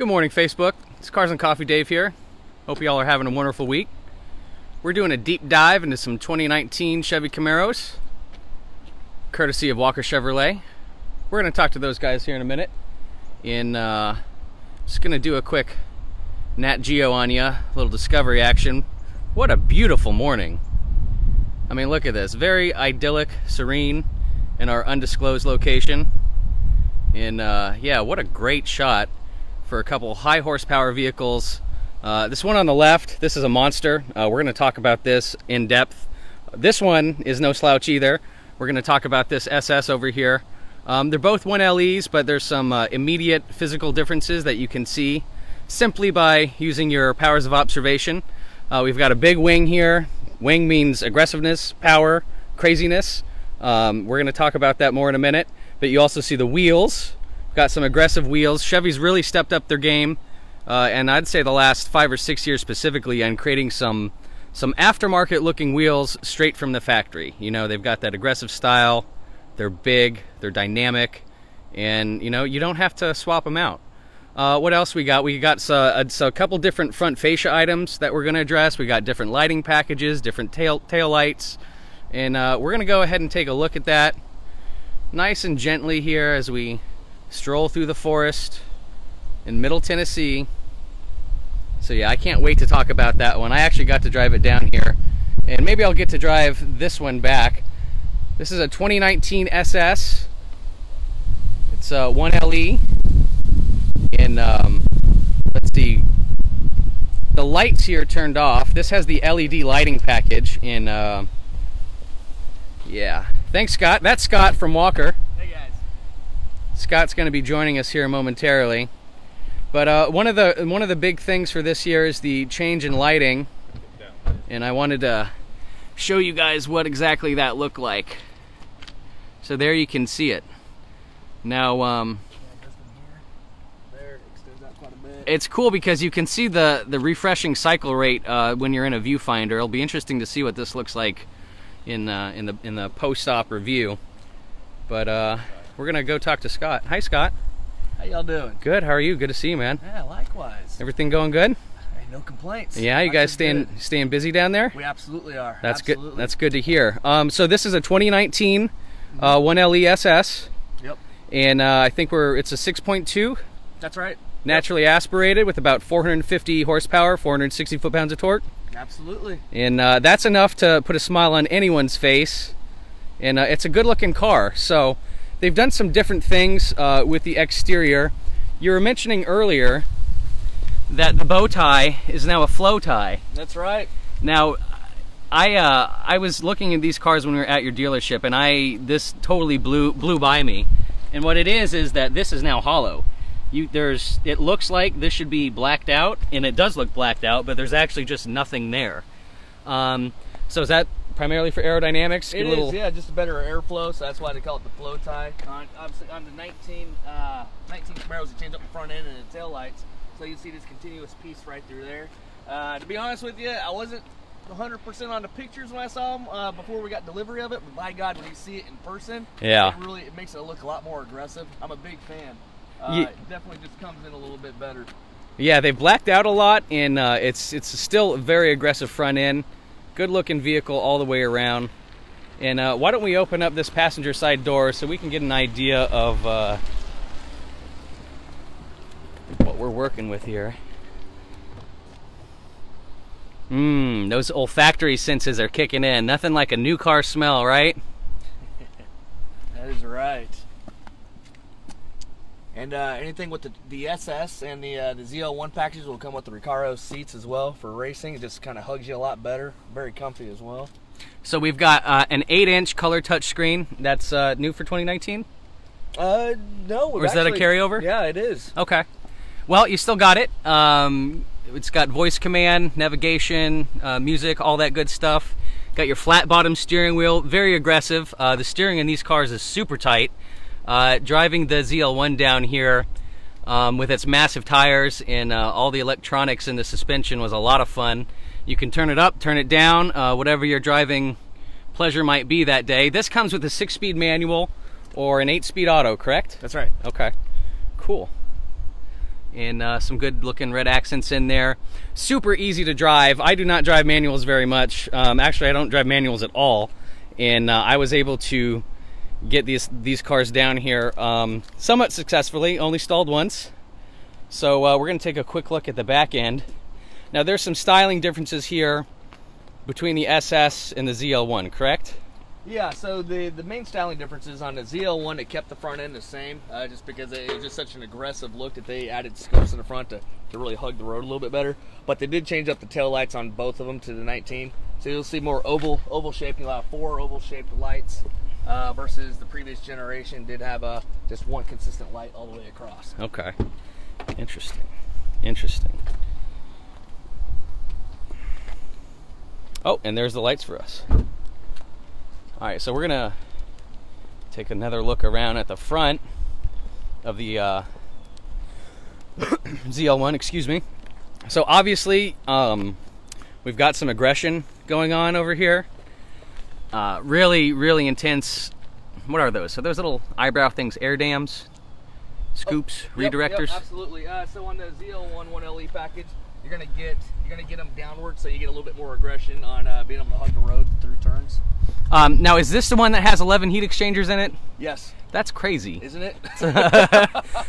Good morning, Facebook. It's Cars and Coffee Dave here. Hope y'all are having a wonderful week. We're doing a deep dive into some 2019 Chevy Camaros, courtesy of Walker Chevrolet. We're going to talk to those guys here in a minute. Just going to do a quick Nat Geo on you, a little discovery action. What a beautiful morning. I mean, look at this. Very idyllic, serene in our undisclosed location. And yeah, what a great shot for a couple high horsepower vehicles. This one on the left, this is a monster. We're going to talk about this in depth. This one is no slouch either. We're going to talk about this SS over here. They're both 1LEs, but there's some immediate physical differences that you can see simply by using your powers of observation. We've got a big wing here. Wing means aggressiveness, power, craziness. We're going to talk about that more in a minute. But you also see the wheels. Got some aggressive wheels. Chevy's really stepped up their game, and I'd say the last 5 or 6 years specifically, on creating some aftermarket looking wheels straight from the factory. You know, they've got that aggressive style. They're big, they're dynamic, and you know, you don't have to swap them out. What else we got? We got a couple different front fascia items that we're going to address. We got different lighting packages, different tail lights, and we're going to go ahead and take a look at that nice and gently here as we stroll through the forest in Middle Tennessee. So yeah, I can't wait to talk about that one. I actually got to drive it down here, and maybe I'll get to drive this one back. This is a 2019 SS. It's a 1LE, and let's see, the lights here turned off. This has the LED lighting package, and yeah. Thanks, Scott. That's Scott from Walker. Hey guys. Scott's going to be joining us here momentarily. But one of the big things for this year is the change in lighting, and I wanted to show you guys what exactly that looked like. So there you can see it. Now, it's cool because you can see the refreshing cycle rate when you're in a viewfinder. It'll be interesting to see what this looks like in the post-op review. But we're gonna go talk to Scott. Hi, Scott. How y'all doing? Good. How are you? Good to see you, man. Yeah, likewise. Everything going good? Hey, no complaints. Yeah, you guys staying busy down there? We absolutely are. That's absolutely good. That's good to hear. So this is a 2019 1LE SS. Yep. And I think it's a 6.2. That's right. Naturally aspirated with about 450 horsepower, 460 foot-pounds of torque. Absolutely. And that's enough to put a smile on anyone's face. And it's a good-looking car. So they've done some different things with the exterior. You were mentioning earlier that the bow tie is now a flow tie. That's right. Now, I was looking at these cars when we were at your dealership, and this totally blew by me. And what it is that this is now hollow. It looks like this should be blacked out, and it does look blacked out, but there's actually just nothing there. So is that primarily for aerodynamics? It is, yeah, just a better airflow, so that's why they call it the flow tie. Obviously, on the 19 Camaros, they change up the front end and the tail lights, so you see this continuous piece right through there. To be honest with you, I wasn't 100% on the pictures when I saw them before we got delivery of it, but by God, when you see it in person, yeah, it makes it look a lot more aggressive. I'm a big fan. It definitely just comes in a little bit better. Yeah, they blacked out a lot, and it's still a very aggressive front end. Good looking vehicle all the way around. And why don't we open up this passenger side door so we can get an idea of what we're working with here. Those olfactory senses are kicking in. Nothing like a new car smell, right? That is right. And anything with the SS and the ZL1 packages will come with the Recaro seats as well for racing. It just kind of hugs you a lot better. Very comfy as well. So we've got an 8-inch color touchscreen. That's new for 2019? No. Or is that a carryover? Yeah, it is. Okay. Well, you still got it. It's got voice command, navigation, music, all that good stuff. Got your flat bottom steering wheel, very aggressive. The steering in these cars is super tight. Driving the ZL1 down here with its massive tires and all the electronics in the suspension was a lot of fun. You can turn it up, turn it down, whatever your driving pleasure might be that day. This comes with a 6-speed manual or an 8-speed auto, correct? That's right. Okay, cool. and some good looking red accents in there. Super easy to drive. I do not drive manuals very much. Actually, I don't drive manuals at all, and I was able to get these cars down here somewhat successfully. Only stalled once. So we're going to take a quick look at the back end. Now there's some styling differences here between the SS and the ZL1, correct? Yeah, so the main styling differences on the ZL1, it kept the front end the same, just because it was just such an aggressive look that they added scopes in the front to really hug the road a little bit better. But they did change up the tail lights on both of them to the 19. So you'll see more oval shaped. You'll have 4 oval shaped lights versus the previous generation did have just one consistent light all the way across. Okay, interesting, interesting. Oh, and there's the lights for us. All right, so we're gonna take another look around at the front of the ZL1, excuse me. So obviously, we've got some aggression going on over here. Really, really intense. What are those? So those little eyebrow things, air dams, scoops, redirectors? Yep, absolutely. So on the ZL1 1LE package, you're gonna get them downward, so you get a little bit more aggression on being able to hug the road through turns. Now, is this the one that has 11 heat exchangers in it? Yes. That's crazy. Isn't it?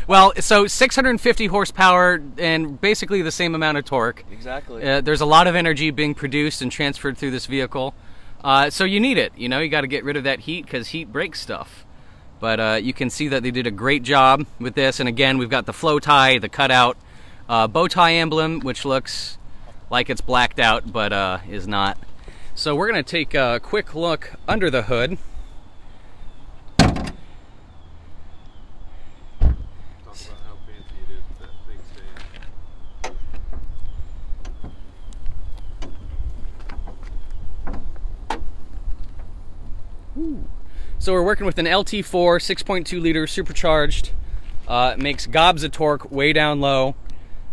Well, so 650 horsepower and basically the same amount of torque. Exactly. There's a lot of energy being produced and transferred through this vehicle. So you need it. You know, you got to get rid of that heat because heat breaks stuff. But you can see that they did a great job with this. And again, we've got the flow tie, the cutout, bow tie emblem, which looks like it's blacked out, but is not. So we're going to take a quick look under the hood. Talk about how fancy it is with that big stand. So we're working with an LT4 6.2 liter supercharged. It makes gobs of torque way down low.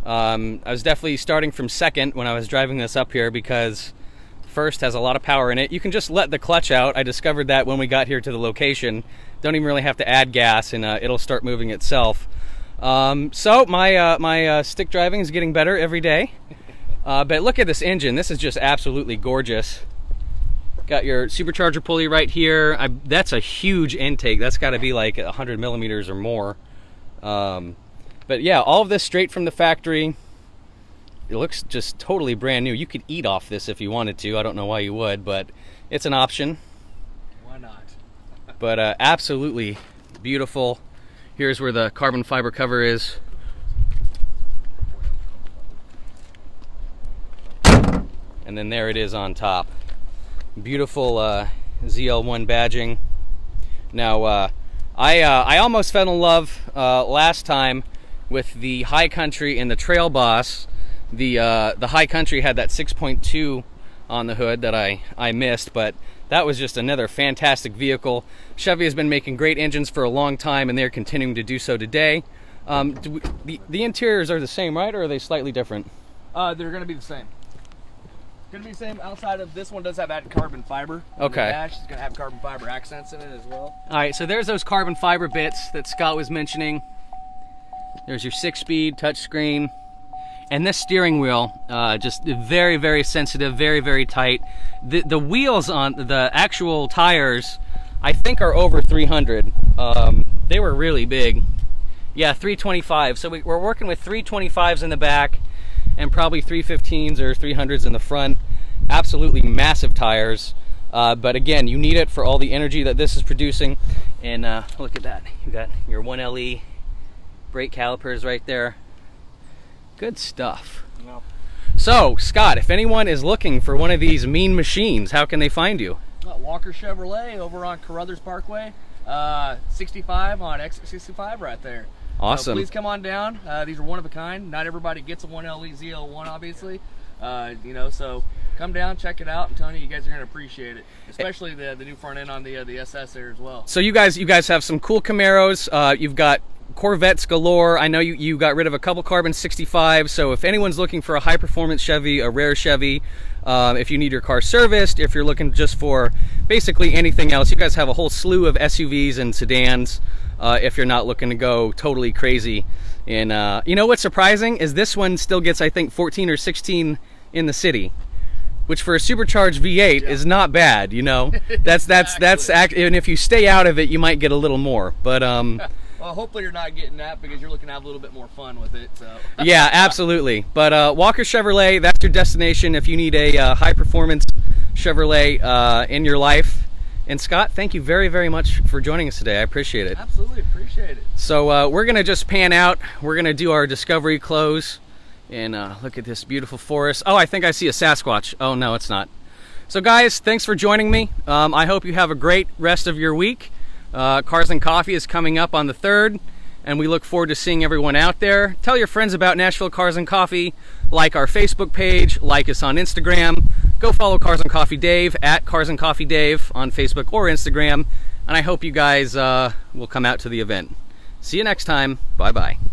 I was definitely starting from second when I was driving this up here because first has a lot of power in it. You can just let the clutch out. I discovered that when we got here to the location. Don't even really have to add gas, and it'll start moving itself. So my stick driving is getting better every day. But look at this engine. This is just absolutely gorgeous. Got your supercharger pulley right here. That's a huge intake. That's got to be like 100 millimeters or more. But yeah, all of this straight from the factory. It looks just totally brand new. You could eat off this if you wanted to. I don't know why you would, but it's an option. Why not? But absolutely beautiful. Here's where the carbon fiber cover is. And then there it is on top. Beautiful ZL1 badging. Now, I almost fell in love last time with the High Country and the Trail Boss. The High Country had that 6.2 on the hood that I missed, but that was just another fantastic vehicle. Chevy has been making great engines for a long time, and they're continuing to do so today. The interiors are the same, right, or are they slightly different? They're going to be the same. Going to be the same. Outside of this one does have added carbon fiber. Okay. The dash is going to have carbon fiber accents in it as well. All right, so there's those carbon fiber bits that Scott was mentioning. There's your 6-speed touchscreen. And this steering wheel, just very, very sensitive, very, very tight. The wheels on the actual tires, I think, are over 300. They were really big. Yeah, 325. So we're working with 325s in the back and probably 315s or 300s in the front. Absolutely massive tires. But again, you need it for all the energy that this is producing. And look at that. You got your 1LE brake calipers right there. Good stuff. No. So, Scott, if anyone is looking for one of these mean machines, how can they find you? Walker Chevrolet over on Carruthers Parkway, 65 on exit 65 right there. Awesome. Please come on down. These are one of a kind. Not everybody gets a 1LE ZL1, obviously. You know, so come down, check it out. I'm telling you, you guys are going to appreciate it, especially the new front end on the SS there as well. So you guys have some cool Camaros. You've got Corvettes galore. I know you got rid of a couple carbon 65s, so if anyone's looking for a high performance Chevy, a rare Chevy, if you need your car serviced, if you're looking just for basically anything else, you guys have a whole slew of SUVs and sedans if you're not looking to go totally crazy. And you know what's surprising is this one still gets, I think, 14 or 16 in the city, which for a supercharged V8 is not bad, you know. That's and if you stay out of it, you might get a little more. But well, hopefully you're not getting that because you're looking to have a little bit more fun with it. So yeah, absolutely. But Walker Chevrolet, that's your destination if you need a high performance Chevrolet in your life. And Scott, thank you very, very much for joining us today. I appreciate it. Absolutely appreciate it. So we're gonna just pan out. We're gonna do our discovery close. And look at this beautiful forest. Oh, I think I see a Sasquatch. Oh, no, it's not. So guys, thanks for joining me. I hope you have a great rest of your week. Cars and Coffee is coming up on the 3rd, and we look forward to seeing everyone out there. Tell your friends about Nashville Cars and Coffee. Like our Facebook page, like us on Instagram. Go follow Cars and Coffee Dave at Cars and Coffee Dave on Facebook or Instagram. And I hope you guys will come out to the event. See you next time. Bye-bye.